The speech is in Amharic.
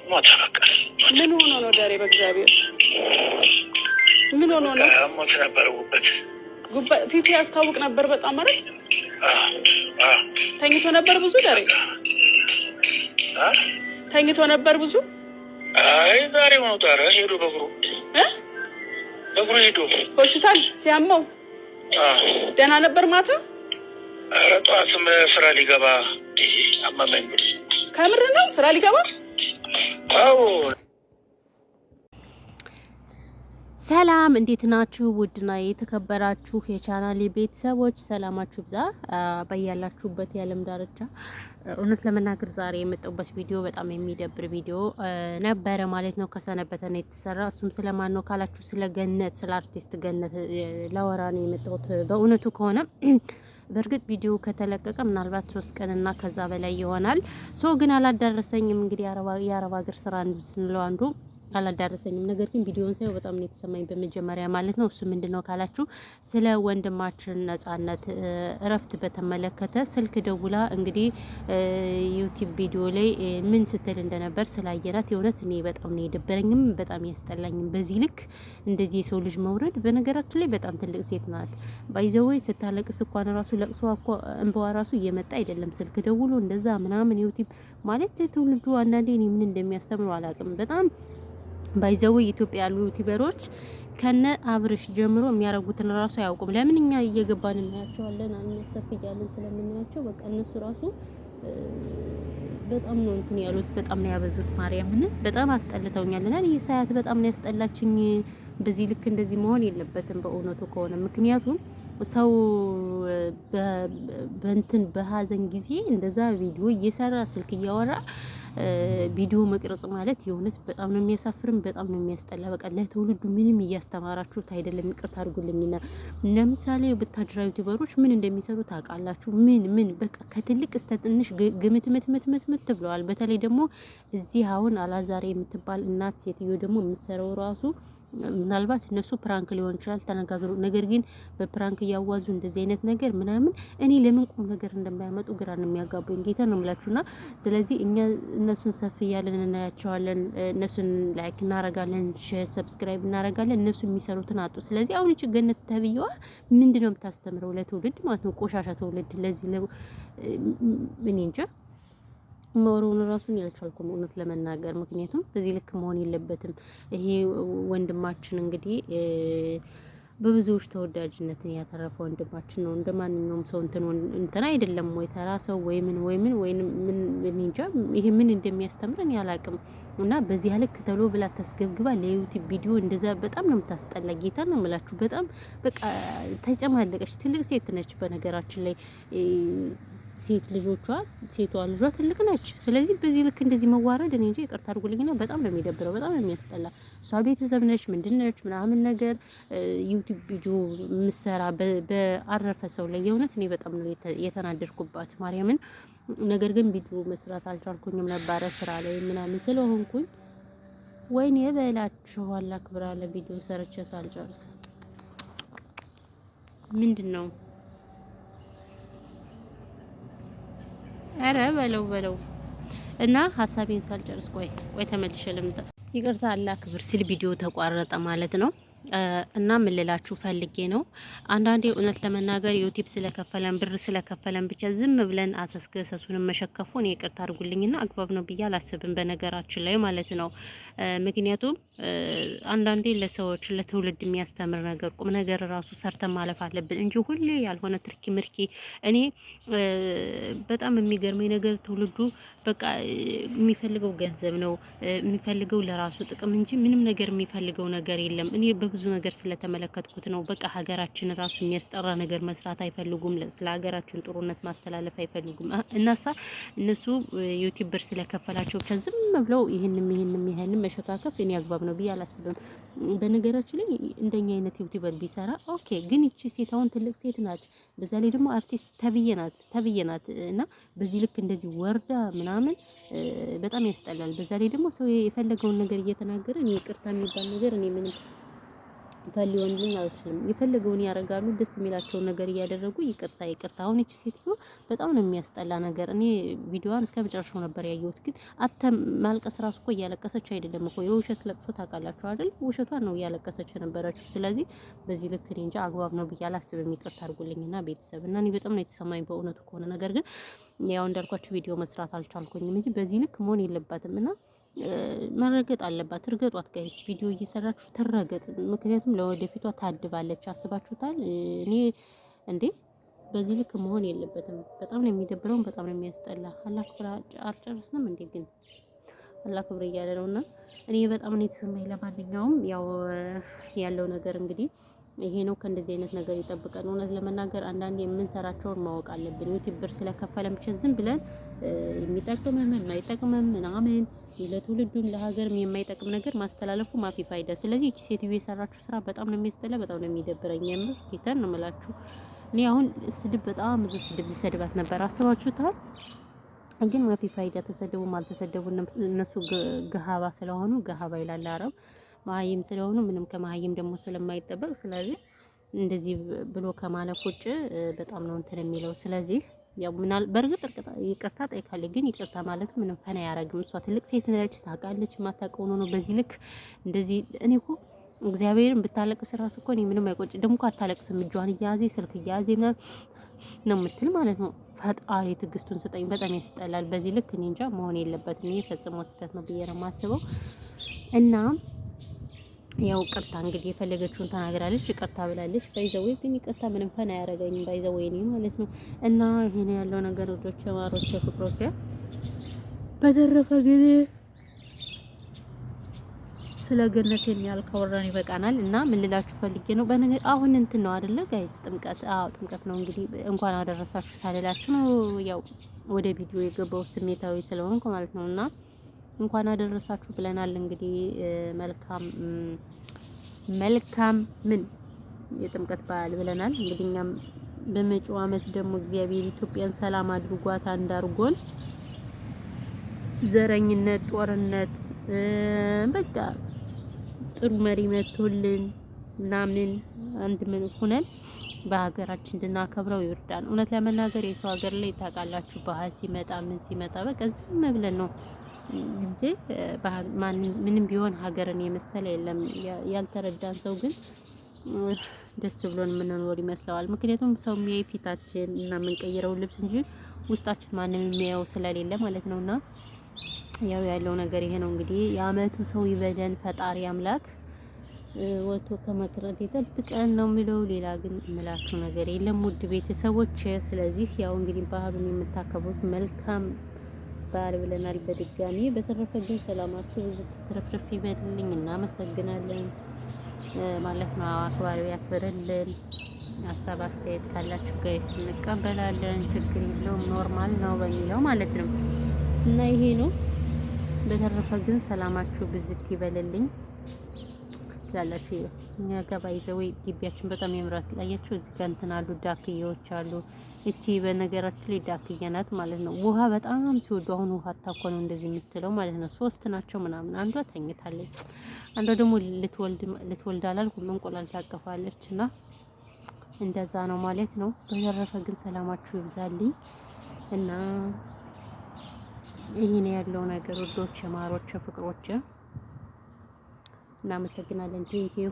ሞተ በቃ። ምን ሆኖ ነው ዳሬ? በእግዚአብሔር ምን ሆኖ ነው? ሞት ነበር። ጉበት ፊቱ ያስታውቅ ነበር በጣም ማለት ተኝቶ ነበር ብዙ ዳሬ ተኝቶ ነበር ብዙ። አይ ዛሬ ማውጣረ ሄዶ በእግሩ ሄዶ ሆስፒታል ሲያመው ደህና ነበር ማታ። ኧረ ጠዋትም ስራ ሊገባ አመመኝ። ከምር ነው ስራ ሊገባ? አዎ። ሰላም እንዴት ናችሁ? ውድና የተከበራችሁ የቻናሌ ቤተሰቦች ሰላማችሁ ብዛ በያላችሁበት የዓለም ዳርቻ። እውነት ለመናገር ዛሬ የመጣሁበት ቪዲዮ በጣም የሚደብር ቪዲዮ ነበረ ማለት ነው። ከሰነበተ ነው የተሰራ። እሱም ስለማን ነው ካላችሁ ስለ ገነት፣ ስለ አርቲስት ገነት ላወራ ነው የመጣሁት። በእውነቱ ከሆነ በእርግጥ ቪዲዮ ከተለቀቀ ምናልባት 3 ቀንና ከዛ በላይ ይሆናል። ሶ ግን አላዳረሰኝም። እንግዲህ የአረብ ሀገር ስራ ስንለው አንዱ አላዳረሰኝም። ነገር ግን ቪዲዮውን ሳይው በጣም ነው የተሰማኝ በመጀመሪያ ማለት ነው። እሱ ምንድነው ካላችሁ ስለ ወንድማችን ነጻነት እረፍት በተመለከተ ስልክ ደውላ እንግዲህ ዩቲዩብ ቪዲዮ ላይ ምን ስትል እንደነበር ስላየናት የእውነት እኔ በጣም ነው የደበረኝም በጣም ያስጠላኝም። በዚህ ልክ እንደዚህ የሰው ልጅ መውረድ በነገራችን ላይ በጣም ትልቅ ሴት ናት። ባይዘወይ ስታለቅስ እንኳን ራሱ ለቅሶ እንባዋ ራሱ እየመጣ አይደለም። ስልክ ደውሎ እንደዛ ምናምን ዩቲዩብ ማለት ትውልዱ አንዳንዴ እኔ ምን እንደሚያስተምሩ አላውቅም። በጣም ባይዘው ኢትዮጵያ ያሉ ዩቲዩበሮች ከነ አብርሽ ጀምሮ የሚያረጉትን ራሱ አያውቁም። ለምን እኛ እየገባን እናያቸዋለን፣ እኛ ሰፊ ያለን ስለምናያቸው በቃ እነሱ ራሱ በጣም ነው እንትን ያሉት፣ በጣም ነው ያበዙት። ማርያምን በጣም አስጠልተውኛልና ይሄ ሳያት በጣም ነው ያስጠላችኝ። በዚህ ልክ እንደዚህ መሆን የለበትም በእውነቱ ከሆነ ምክንያቱም ሰው በእንትን በሀዘን ጊዜ እንደዛ ቪዲዮ እየሰራ ስልክ እያወራ ቪዲዮ መቅረጽ ማለት የእውነት በጣም ነው የሚያሳፍርም በጣም ነው የሚያስጠላ። በቃ ለትውልዱ ምንም እያስተማራችሁት አይደለም። ይቅርታ አድርጉልኝና ለምሳሌ ብታጅራ ዩቲዩበሮች ምን እንደሚሰሩ ታውቃላችሁ? ምን በቃ ከትልቅ እስከ ትንሽ ግምት ብለዋል። በተለይ ደግሞ እዚህ አሁን አላዛሬ የምትባል እናት ሴትዮ ደግሞ የምትሰራው ራሱ ምናልባት እነሱ ፕራንክ ሊሆን ይችላል ተነጋግሩ። ነገር ግን በፕራንክ እያዋዙ እንደዚህ አይነት ነገር ምናምን እኔ ለምን ቁም ነገር እንደማያመጡ ግራ ነው የሚያጋቡኝ። ጌታ ነው የምላችሁና ስለዚህ እኛ እነሱን ሰፊ ያለን እናያቸዋለን፣ እነሱን ላይክ እናረጋለን፣ ሼር ሰብስክራይብ እናረጋለን። እነሱ የሚሰሩትን አጡ። ስለዚህ አሁን እቺ ገነት ተብየዋ ምንድነው የምታስተምረው ለትውልድ ማለት ነው? ቆሻሻ ትውልድ ለዚህ ምን እንጃ መወሩን ራሱን ያልቻልኩም እውነት ለመናገር ምክንያቱም በዚህ ልክ መሆን የለበትም። ይሄ ወንድማችን እንግዲህ በብዙዎች ተወዳጅነትን ያተረፈ ወንድማችን ነው። እንደማንኛውም ሰው እንትን አይደለም ወይ ተራ ሰው ወይ ምን እንጃ ይሄ ምን እንደሚያስተምረን ያላቅም። እና በዚህ ልክ ተሎ ብላ ተስገብግባ ለዩቲዩብ ቪዲዮ እንደዛ በጣም ነው የምታስጠላ። ጌታ ነው የምላችሁ በጣም በቃ ተጨማለቀች። ትልቅ ሴት ነች በነገራችን ላይ ሴቷ ልጇ ትልቅ ነች። ስለዚህ በዚህ ልክ እንደዚህ መዋረድ እኔ እንጂ ይቅርታ አድርጉልኝና በጣም ነው የሚደብረው፣ በጣም ነው የሚያስጠላ። እሷ ቤተሰብ ነች ምንድነች ምናምን ነገር ዩቲዩብ ቪዲዮ ምሰራ በአረፈ ሰው ላይ የእውነት እኔ በጣም ነው የተናደድኩባት ማርያምን። ነገር ግን ቪዲዮ መስራት አልቻልኩኝም ነበረ ስራ ላይ ምናምን ስለሆንኩኝ ወይኔ በላችሁ አላክብራ ለቪዲዮ ሰርቼ ሳልጨርስ ምንድነው አረ በለው እና ሀሳቤን ሳልጨርስ ቆይ ተመልሼ ልምጣ። ይቅርታ አላክብር ሲል ቪዲዮ ተቋረጠ ማለት ነው። እና ምን ልላችሁ ፈልጌ ነው አንዳንዴ እውነት ለመናገር ዩቲዩብ ስለከፈለን ብር ስለከፈለን ብቻ ዝም ብለን አሰስገሰሱን መሸከፉን ይቅርታ አድርጉልኝና አግባብ ነው ብዬ አላስብም በነገራችን ላይ ማለት ነው። ምክንያቱም አንዳንዴ ለሰዎች ለትውልድ የሚያስተምር ነገር ቁም ነገር ራሱ ሰርተን ማለፍ አለብን እንጂ ሁሌ ያልሆነ ትርኪ ምርኪ። እኔ በጣም የሚገርመኝ ነገር ትውልዱ በቃ የሚፈልገው ገንዘብ ነው የሚፈልገው ለራሱ ጥቅም እንጂ ምንም ነገር የሚፈልገው ነገር የለም። እኔ በብዙ ነገር ስለተመለከትኩት ነው። በቃ ሀገራችን ራሱ የሚያስጠራ ነገር መስራት አይፈልጉም። ስለ ሀገራችን ጥሩነት ማስተላለፍ አይፈልጉም። እናሳ እነሱ ዩቲዩብ ብር ስለከፈላቸው ከዝም ብለው ይሄንን መሸካከፍ እኔ አግባብ ነው ብዬ አላስብም። በነገራችን ላይ እንደኛ አይነት ዩቲዩበር ቢሰራ ኦኬ። ግን እቺ ሴት አሁን ትልቅ ሴት ናት፣ በዛ ላይ ደግሞ አርቲስት ተብዬ ናት እና በዚህ ልክ እንደዚህ ወርዳ ምናምን በጣም ያስጠላል። በዛ ላይ ደግሞ ሰው የፈለገውን ነገር እየተናገረ እኔ ይቅርታ የሚባል ነገር እኔ ምንም ሊሆንልኝ አልችልም። የፈለገውን ያደርጋሉ። ደስ የሚላቸውን ነገር እያደረጉ ይቅርታ። አሁን እቺ ሴትዮ በጣም ነው የሚያስጠላ ነገር። እኔ ቪዲዮዋን እስከ መጨረሻው ነበር ያየሁት፣ ግን ማልቀስ ራሱ እኮ እያለቀሰች አይደለም እኮ የውሸት ለቅሶ ታውቃላችሁ አይደል? ውሸቷን ነው እያለቀሰች የነበረችው። ስለዚህ በዚህ ልክ እኔ እንጃ አግባብ ነው ብዬ አላስብም። ይቅርታ አድርጉልኝና ቤተሰብ እና እኔ በጣም ነው የተሰማኝ በእውነቱ ከሆነ ነገር ግን ያው እንዳልኳችሁ ቪዲዮ መስራት አልቻልኩኝም እንጂ በዚህ ልክ መሆን የለባትም እና መረገጥ አለባት። እርገጧት ጋይስ፣ ቪዲዮ እየሰራችሁ ተረገጥ። ምክንያቱም ለወደፊቷ ታድባለች። አስባችሁታል? እኔ እንዴ በዚህ ልክ መሆን የለበትም። በጣም ነው የሚደብረው፣ በጣም ነው የሚያስጠላ። አላህ ክብር አልጨረስንም እንዴ? ግን አላህ ክብር እያለ ነውና እኔ በጣም ነው የተሰማኝ። ለማንኛውም ያው ያለው ነገር እንግዲህ ይሄ ነው። ከእንደዚህ አይነት ነገር ይጠብቀን። እውነት ለመናገር አንዳንዴ የምንሰራቸውን ማወቅ አለብን። ዩቲዩብ ብር ስለከፈለን ብቻ ዝም ብለን የሚጠቅምም የማይጠቅምም ምናምን ለትውልዱም ለሀገርም የማይጠቅም ነገር ማስተላለፉ ማፊ ፋይዳ። ስለዚህ እቺ ሴትዮ የሰራችሁ ስራ በጣም ነው የሚያስጠላ፣ በጣም ነው የሚደብረኝ። የምር ጌታን ነው የምላችሁ። እኔ አሁን ስድብ በጣም ብዙ ስድብ ሊሰድባት ነበር። አስባችሁታል? ግን ማፊ ፋይዳ። ተሰደቡም አልተሰደቡ እነሱ ገሃባ ስለሆኑ ገሃባ ይላል አረብ መሀይም ስለሆኑ ምንም ከመሀይም ደግሞ ስለማይጠበቅ ስለዚህ እንደዚህ ብሎ ከማለፍ ውጭ በጣም ነው እንትን የሚለው። ስለዚህ ያው በእርግጥ ይቅርታ ጠይቃለች፣ ግን ይቅርታ ማለት ምንም ፈና ያረግም። እሷ ትልቅ ሴት ነች፣ ታውቃለች። የማታውቀው ነው በዚህ ልክ እንደዚህ። እኔ እኮ እግዚአብሔርን ብታለቅስ ራሱ እኮ እኔ ምንም አይቆጭ። ደግሞ እኮ አታለቅስም። እጇን እያያዘ ስልክ እያያዘ ምናምን ነው የምትል ማለት ነው። ፈጣሪ ትዕግስቱን ስጠኝ። በጣም ያስጠላል። በዚህ ልክ እኔ እንጃ መሆን የለበትም። ይሄ ፈጽሞ ስህተት ነው ብዬ ነው የማስበው እና ያው ቅርታ እንግዲህ የፈለገችውን ተናግራለች፣ ይቅርታ ብላለች። ባይዘዌ ግን ይቅርታ ምንም ፈን አያረጋኝም። ባይዘዌ እኔ ማለት ነው እና ይሄን ያለው ነገር ወዶች ማሮች ፍቅሮች። በተረፈ ግን ስለ ገነት የሚያል ካወራን ይበቃናል። እና ምን ልላችሁ ፈልጌ ነው በነገር አሁን እንትን ነው አይደለ ጋይስ? ጥምቀት። አዎ ጥምቀት ነው እንግዲህ እንኳን አደረሳችሁ ታላላችሁ ነው። ያው ወደ ቪዲዮ የገባው ስሜታዊ ስለሆንኩ ማለት ነውና እንኳን አደረሳችሁ ብለናል። እንግዲህ መልካም ምን የጥምቀት በዓል ብለናል። እንግዲህ እኛም በመጪው ዓመት ደግሞ እግዚአብሔር ኢትዮጵያን ሰላም አድርጓት አንዳርጎን ዘረኝነት፣ ጦርነት በቃ ጥሩ መሪ መጥቶልን ምናምን አንድ ምን ሆነን በሀገራችን እንድናከብረው ይወርዳን። እውነት ለመናገር የሰው ሀገር ላይ ታውቃላችሁ ባህል ሲመጣ ምን ሲመጣ በቃ ዝም ብለን ነው እንጂ ምንም ቢሆን ሀገርን የመሰለ የለም። ያልተረዳን ሰው ግን ደስ ብሎን የምንኖር ይመስለዋል። ምክንያቱም ሰው የሚያይ ፊታችን እና የምንቀይረው ልብስ እንጂ ውስጣችን ማንም የሚያየው ስለሌለ ማለት ነውና ያው ያለው ነገር ይሄ ነው። እንግዲህ የአመቱ ሰው ይበለን ፈጣሪ አምላክ ወጥቶ ከመቅረት ይጠብቀን ነው የሚለው። ሌላ ግን እምላችሁ ነገር የለም ውድ ቤተሰቦች። ስለዚህ ያው እንግዲህ ባህሉን የምታከብሩት መልካም በዓል ብለናል በድጋሚ። በተረፈ ግን ሰላማችሁ ብዙ ትረፍረፍ ይበልልኝ። እናመሰግናለን ማለት ነው። አክባሪው ያክብርልን። ሀሳብ አስተያየት ካላችሁ ጋይስ እንቀበላለን። ችግር የለውም ኖርማል ነው በሚለው ማለት ነው እና ይሄ ነው። በተረፈ ግን ሰላማችሁ ብዝት ይበልልኝ ትላላችሁ። እኛ ገባ ይዘው ግቢያችን በጣም ያምራል። ላያችሁ እዚህ ጋር እንትን አሉ ዳክዬዎች አሉ። እቺ በነገራችን ላይ ዳክዬ ናት ማለት ነው። ውሃ በጣም ሲወዱ አሁን ውሃ ታኮኑ እንደዚህ የምትለው ማለት ነው። 3 ናቸው ምናምን። አንዷ ተኝታለች፣ አንዷ ደግሞ ልትወልድ አላልኩም እንቁላል ታቀፋለች እና እንደዛ ነው ማለት ነው። በተረፈ ግን ሰላማችሁ ይብዛልኝ እና ይሄን ያለው ነገር ወዶች ማሮች ፍቅሮች እናመሰግናለን። ቴንኪው